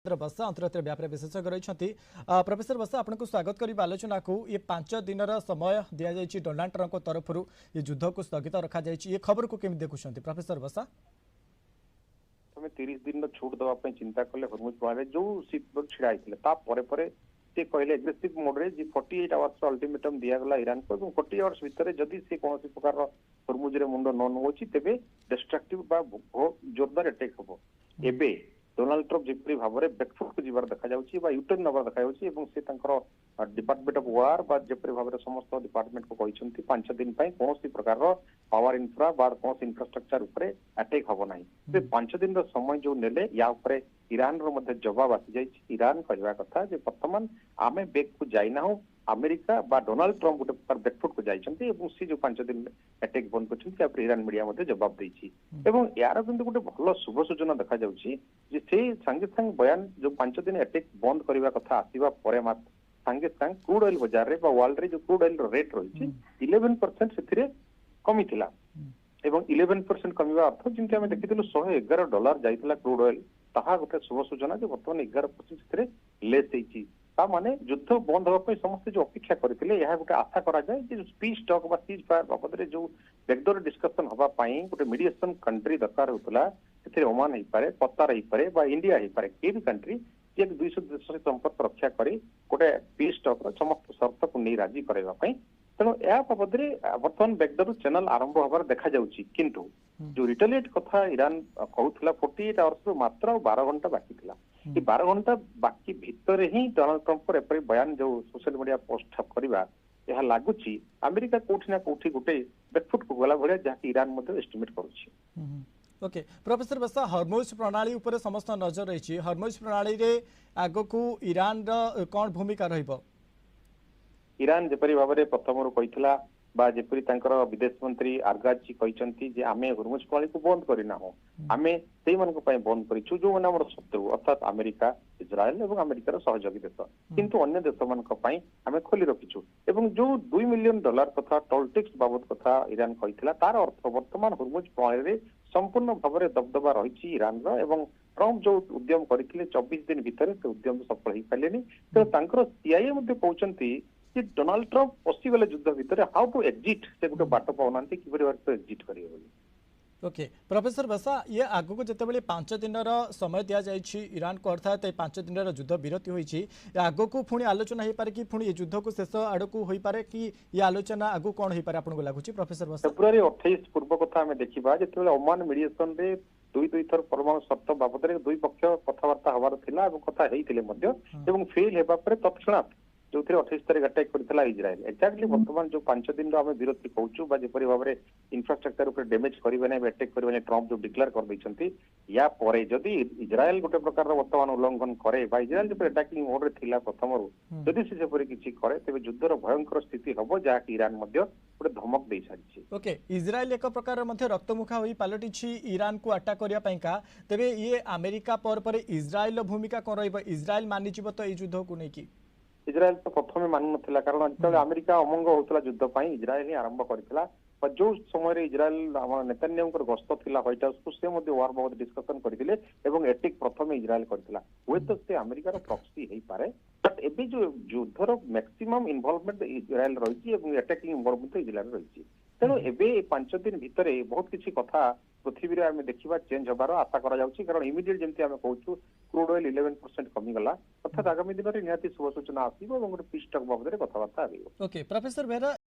बसा अंतर्राष्ट्रीय व्यापार विशेषज्ञ रही प्रोफेसर बसा आपको स्वागत कर आलोचना को ये 5 दिन समय दि जाए डोनाल्ड ट्रंप तरफ ये युद्ध को स्थगित रखा ये खबर को केमी देखुं प्रोफेसर बसा तमें 30 दिन छूट दवाई चिंता कले हरमुज प्रणाली जो शिप छिड़ा होता से कहले एग्रेसिव मोड रे 48 आवर्स अल्टीमेटम दिगला ईरान को 40 आवर्स भितर जदि से कौन प्रकार हरमुज रे मुंड न नौची तेबे डिस्ट्रक्टिव जोरदार अटैक हम एबे डोनाल्ड ट्रंप जिपरी भाव में बैकफुट को जीवार देखा यूटर्न नवर देखा डिपार्टमेंट ऑफ वार जिपरी भाव में समस्त डिपार्टमेंट को कहते 5 दिन कौन प्रकार पावर इन्फ्रा कौन इंफ्रास्ट्रक्चर उपरे अटैक हम ना 5 दिन समय जो नेले या ईरान जवाब आसी जाए ईरान कहवा कथा बर्तमान आम बेक को जाइना अमेरिका बा डोनाल्ड ट्रंप गोटे प्रकार बैकफुट को जाइछन्ती सी जो 5 दिन अटैक बंद कर ईरान मीडिया जवाब देछि यार किंतु गोटे भल शुभ सूचना देखा जाउछि जे से संगे संग बयान जो 5 दिन अटैक बंद करबा कथा आसीबा परे मात्र संगे संग क्रूड ऑयल बाजार रे बा वर्ल्ड रे जो क्रूड ऑयल रेट रही 11% से कमी थिला एवं 11% कमिवा अर्थ जिनके हमें देखिथिलु $111 जाइतला क्रूड ऑयल ताहा गोटे शुभ सूचना जे वर्तमान 11% से लेस हेछि ता माने युद्ध बंद होगा समस्त जो अपेक्षा करते गोटे आशा करा जाए पीस टॉक बा सीज फायर बाबद जो बेगडोर डिस्कशन हवा गोटे मीडिएशन कंट्री दरकार होता से ओमान हो पारे कतार हो पारे बा इंडिया हो पारे के भी कंट्री जे 200 देश से संपर्क रक्षा करी गोटे पीस टॉक समस्त शर्त को नहीं राजी करने तेणु या बाबद बर्तमान बेगडोर चैनल आरंभ हबार देखा जाउछि किंतु जो रिटेलिएट कथा ईरान कहूला 48 आवर्स मात्र 12 घंटा बाकी थिला 12 घंटा बाकी भितर ही डोनाल्ड ट्रंप एपरी बयान जो सोशल मीडिया पोस्ट करवा यह लगुच अमेरिका कोठी ना कोठी गोटे बैकफुट को गला भलिया जहाँ ईरान एस्टिमेट करुछि ओके प्रोफेसर बसा हरमुज प्रणाली उपर समस्त नजर रही हरमुज प्रणाली रे आगो को ईरान रा कौन भूमिका रहिबो ईरान जेपरी भाव में प्रथम कही जेपरी विदेश मंत्री आर्गाची कहते जे आमे हरमुज प्रणाली को बंद करना हो आमे से बंद करूँ जो मैंने शत्रु अर्थात अमेरिका इज्राएल और अमेरिकार सहयोगी देश किंतु अन्य देश मानी आम खोली रखीचु एवं जो $2 मिलियन कथा टोल टैक्स बाबद कथा ईरान कही तार अर्थ वर्तमान हरमुज प्रणाली संपूर्ण भाव में दबदबा रही ईरान ट्रंप जो उद्यम करते 24 दिन भितर से उद्यम सफल हो पारे तेणु सीआईए कहते कि डोनाल्ड ट्रंप पशिगले युद्ध भितर हाउ टू एग्जिट से गोटे बाट पाऊना कि एग्जिट करेंगे ओके प्रोफेसर बसा ये आगु को जिते 5 दिन समय दि जाए ईरान को अर्थात 5 दिन युद्ध विरति होती आगु को पुणी आलोचना हो पारे कि पुणी युद्ध को शेष आड़ को हो पारे कि ये आलोचना आगु कौन हो पारे आपको लगुच प्रोफेसर बसा फेब्रुआरी 28 पूर्व कथा आम देखा जो ओमान मीडिएशन रे दुई थर परमाणु शर्त बाबद दुई पक्ष कथबार्ता हबार थिला कथा होते फेल होगा तत्क्षणात जो 28 तारीख अटैक करता इज्राएल एक्जाक्टली बर्तमान जो 5 दिन आम विरति कहूँ जपरी भाव में इंफ्रास्ट्रक्चर उपर डैमेज करेंगे अटैक करेंगे ट्रंप जो डिक्लेयर कर या परे जदि इज्राएल गोटे प्रकार बर्तमान उल्लंघन करे इज्राएल जो अटैकिंग मोड रे प्रथम जदि से किसी करे तेज युद्धर भयंकर स्थिति हम जहाँ ईरान गोटे धमक दे सारी ओके इज्राएल एक प्रकार रक्तमुखा हो पलटि ईरान को अटैक करने तेरे ये अमेरिका पर इज्राएल भूमिका कौन रज्राएल मानिज तो ये युद्ध को लेकिन इज्राएल तो प्रथम मानु ना कारण जो अमेरिका अमंग होता युद्ध इज्राएल ही आरंभ करथिला जो समय इज्राएल नेतान्याहू गस्त थिला व्हाइट हाउस को से वार बाबद डिस्कशन करथिले एवं एटिक प्रथम इज्राएल करथिला हुए तो से अमेरिकार प्रॉक्सी हो पारे बट एबे जो युद्धर मैक्सिमम इन्वॉल्वमेंट इज्राएल रही एवं अटैकिंग इन्वॉल्वमेंट इज्राएल रही तेणु एबे 5 दिन भितर बहुत किसी कथा पृथ्वी में देखा चेंज हबार आशा कारण इमिडिएट जमी आम कहूँ क्रूड ऑयल 11% कमीगला अर्थात आगामी दिन में निहाती शुभ सूचना आसो और पीस टॉक बाबद कथबार्ता ओके प्रोफेसर बेहरा